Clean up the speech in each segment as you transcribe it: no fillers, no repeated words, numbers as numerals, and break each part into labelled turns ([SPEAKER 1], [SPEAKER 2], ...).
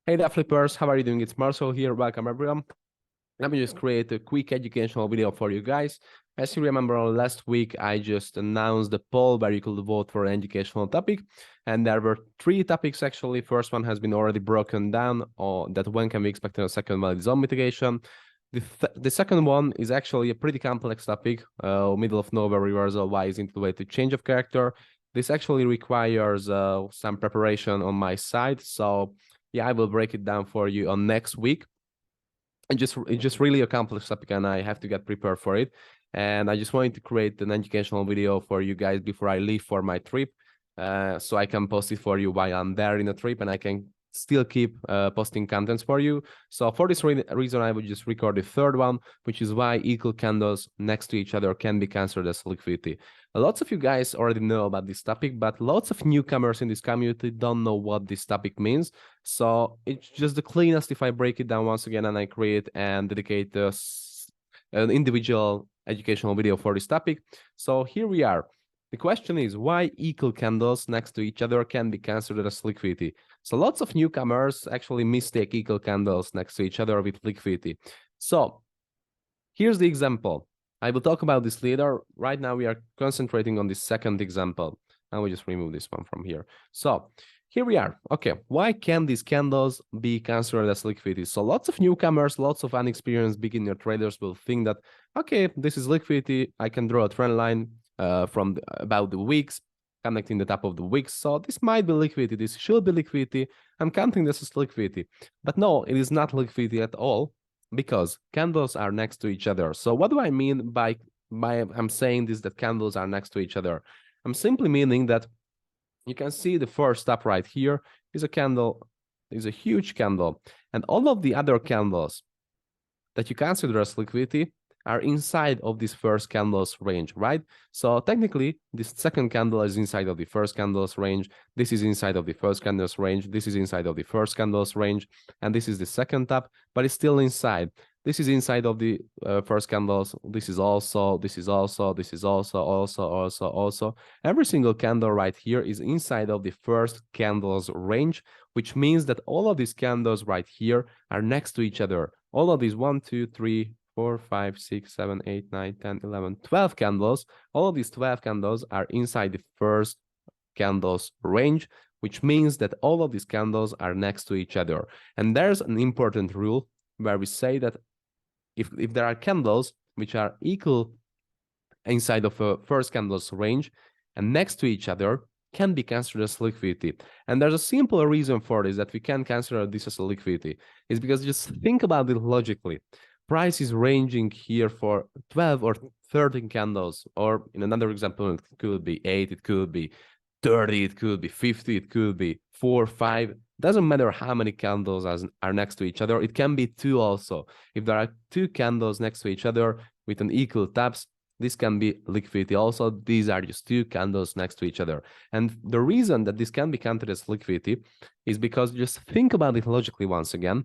[SPEAKER 1] Hey there, flippers. How are you doing? It's Marcel here. Welcome, everyone. Let me just create a quick educational video for you guys. As you remember, last week, I just announced the poll where you could vote for an educational topic. And there were 3 topics, actually. First one has been already broken down, or that when can we expect a second valid zone mitigation. The second one is actually a pretty complex topic, middle of nowhere reversal, why is into the way to change of character. This actually requires some preparation on my side. So yeah, I will break it down for you on next week. And it's just really a complex topic, and I have to get prepared for it. And I just wanted to create an educational video for you guys before I leave for my trip, so I can post it for you while I'm there in the trip, and I can still keep posting contents for you. So for this reason, I would just record the third one, which is why equal candles next to each other can be considered as liquidity. Lots of you guys already know about this topic, but lots of newcomers in this community don't know what this topic means. So it's just the cleanest if I break it down once again and I create and dedicate an individual educational video for this topic. So here we are. The question is why equal candles next to each other can be considered as liquidity. So lots of newcomers actually mistake equal candles next to each other with liquidity. So here's the example. I will talk about this later. Right now we are concentrating on the second example. And we just remove this one from here. So here we are. Okay, why can these candles be considered as liquidity? So lots of newcomers, lots of unexperienced beginner traders will think that, okay, this is liquidity. I can draw a trend line from about the wicks, connecting the top of the wicks. So this might be liquidity. This should be liquidity. I'm counting this as liquidity. But no, it is not liquidity at all, because candles are next to each other. So what do I mean by I'm saying this, that candles are next to each other? I'm simply meaning that you can see the first step right here is a candle, is a huge candle. And all of the other candles that you consider as liquidity are inside of this first candle's range, right? So technically, this second candle is inside of the first candle's range. This is inside of the first candle's range. This is inside of the first candle's range. And this is the second top, but it's still inside. This is inside of the first candles. This is also, this is also, this is also. Every single candle right here is inside of the first candle's range, which means that all of these candles right here are next to each other. All of these 1, 2, 3, 4, 5, 6, 7, 8, 9, 10, 11, 12 candles. All of these 12 candles are inside the first candles range, which means that all of these candles are next to each other. And there's an important rule where we say that if there are candles which are equal inside of a first candle's range and next to each other, can be considered as liquidity. And there's a simple reason for this, that we can consider this as a liquidity. Is because just think about it logically. Price is ranging here for 12 or 13 candles, or in another example, it could be 8, it could be 30, it could be 50, it could be 4, 5. Doesn't matter how many candles are next to each other. It can be 2 also. If there are 2 candles next to each other with an equal taps, this can be liquidity also. These are just 2 candles next to each other. And the reason that this can be counted as liquidity is because just think about it logically once again,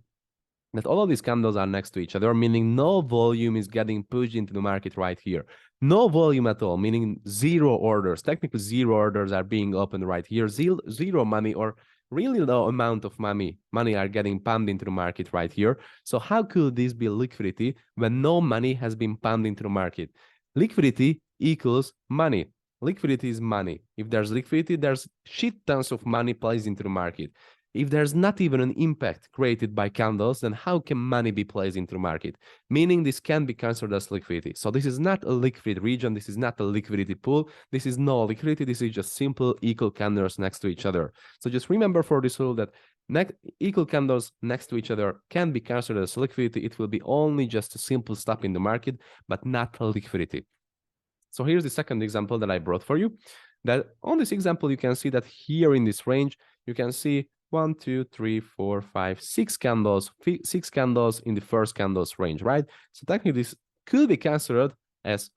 [SPEAKER 1] that all of these candles are next to each other, meaning no volume is getting pushed into the market right here. No volume at all, meaning 0 orders. Technically, 0 orders are being opened right here. Zero money, or really low amount of money are getting pumped into the market right here. So how could this be liquidity when no money has been pumped into the market? Liquidity equals money. Liquidity is money. If there's liquidity, there's shit tons of money placed into the market. If there's not even an impact created by candles, then how can money be placed into the market? Meaning this can be considered as liquidity. So this is not a liquid region. This is not a liquidity pool. This is no liquidity. This is just simple equal candles next to each other. So just remember for this rule that equal candles next to each other can be considered as liquidity. It will be only just a simple stop in the market, but not liquidity. So here's the second example that I brought for you. That on this example, you can see that here in this range, you can see 1, 2, 3, 4, 5, 6 candles, 6 candles in the first candles range, right? So technically, this could be considered as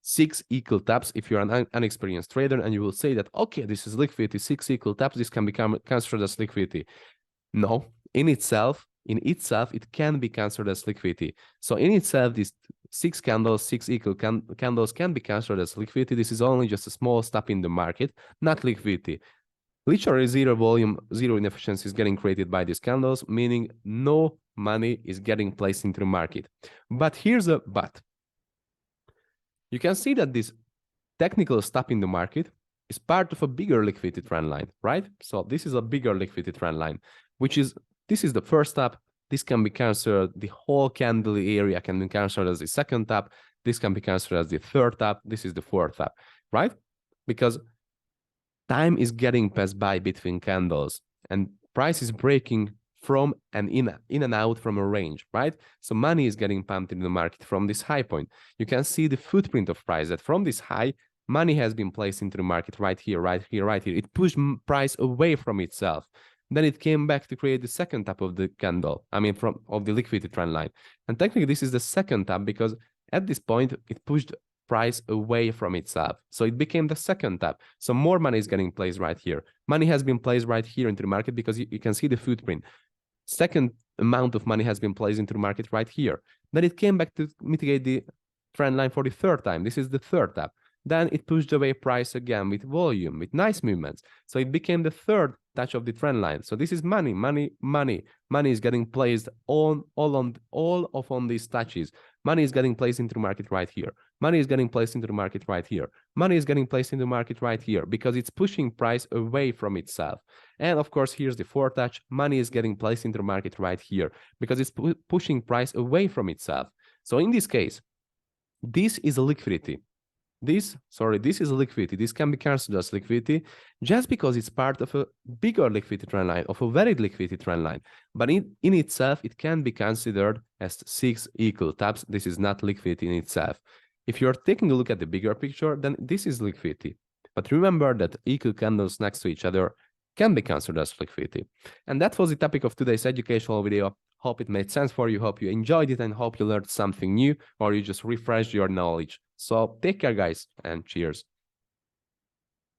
[SPEAKER 1] 6 equal taps if you're an unexperienced trader, and you will say that, okay, this is liquidity, 6 equal taps, this can become considered as liquidity. No, in itself, it can be considered as liquidity. So in itself, these 6 candles, 6 equal candles can be considered as liquidity. This is only just a small stop in the market, not liquidity. Literally zero volume, zero inefficiency is getting created by these candles, meaning no money is getting placed into the market. But here's a but. You can see that this technical stop in the market is part of a bigger liquidity trend line, right? So this is a bigger liquidity trend line, this is the first stop. This can be considered, the whole candle area can be considered as the second tap. This can be considered as the third tap. This is the fourth tap, right? Because time is getting passed by between candles and price is breaking from and in and out from a range, right? So money is getting pumped in the market from this high point. You can see the footprint of price that from this high, money has been placed into the market right here, right here, right here. It pushed price away from itself. Then it came back to create the second tap of the candle. I mean, of the liquidity trend line. And technically, this is the second tap because at this point, it pushed price away from itself. So it became the second tap. So more money is getting placed right here. Money has been placed right here into the market because you can see the footprint. Second amount of money has been placed into the market right here. Then it came back to mitigate the trend line for the third time. This is the third tap. Then it pushed away price again with volume, with nice movements. So it became the third touch of the trend line. So this is money, money, money. Money is getting placed all of these touches. Money is getting placed into the market right here. Money is getting placed into the market right here. Money is getting placed in the market right here because it's pushing price away from itself. And of course, here's the fourth touch. Money is getting placed into the market right here because it's pushing price away from itself. So in this case, this is a liquidity. This is liquidity. This can be considered as liquidity just because it's part of a bigger liquidity trend line, of a varied liquidity trend line. But in itself, it can be considered as 6 equal taps. This is not liquidity in itself. If you're taking a look at the bigger picture, then this is liquidity. But remember that equal candles next to each other can be considered as liquidity. And that was the topic of today's educational video. Hope it made sense for you, hope you enjoyed it, and hope you learned something new or you just refreshed your knowledge. So take care, guys, and cheers.